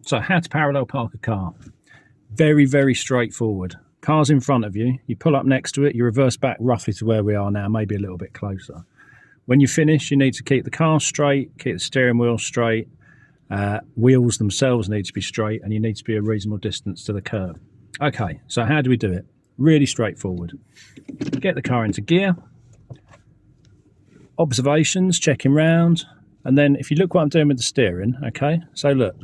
So how to parallel park a car. Very, very straightforward. Car's in front of you, you pull up next to it, you reverse back roughly to where we are now, maybe a little bit closer. When you finish, you need to keep the car straight, keep the steering wheel straight, wheels themselves need to be straight, and you need to be a reasonable distance to the curb. Okay, so how do we do it? Really straightforward. Get the car into gear, observations, checking round, and then if you look what I'm doing with the steering, okay, so look,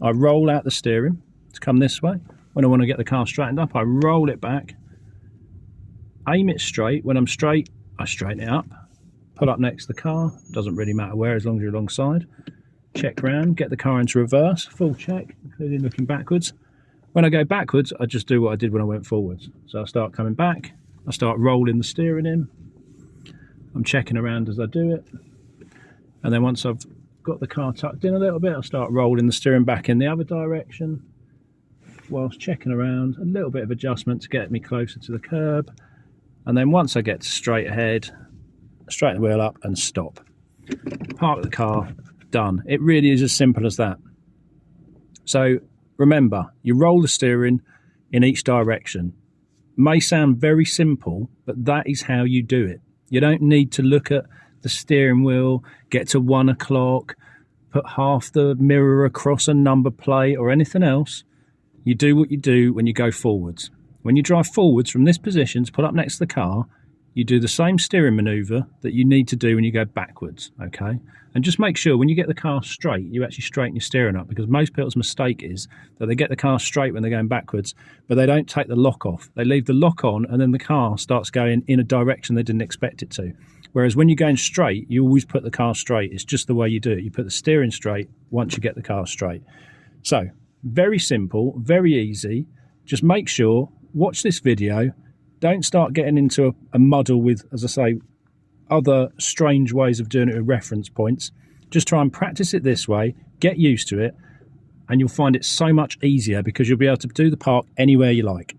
I roll out the steering to come this way. When I want to get the car straightened up, I roll it back, aim it straight. When I'm straight, I straighten it up, pull up next to the car, doesn't really matter where as long as you're alongside. Check round, get the car into reverse, full check, including looking backwards. When I go backwards, I just do what I did when I went forwards. So I start coming back, I start rolling the steering in, I'm checking around as I do it, and then once I've got the car tucked in a little bit, I'll start rolling the steering back in the other direction whilst checking around, a little bit of adjustment to get me closer to the curb, and then once I get to straight ahead, straighten the wheel up and stop. Park the car, done. It really is as simple as that. So remember, you roll the steering in each direction. May sound very simple, but that is how you do it. You don't need to look at the steering wheel, get to 1 o'clock, put half the mirror across a number plate or anything else. You do what you do when you go forwards. When you drive forwards from this position to pull up next to the car, you do the same steering manoeuvre that you need to do when you go backwards, okay? And just make sure when you get the car straight, you actually straighten your steering up, because most people's mistake is that they get the car straight when they're going backwards, but they don't take the lock off. They leave the lock on and then the car starts going in a direction they didn't expect it to. Whereas when you're going straight, you always put the car straight. It's just the way you do it. You put the steering straight once you get the car straight. So, very simple, very easy. Just make sure, watch this video. Don't start getting into a muddle with, as I say, other strange ways of doing it with reference points. Just try and practice it this way, get used to it, and you'll find it so much easier because you'll be able to do the park anywhere you like.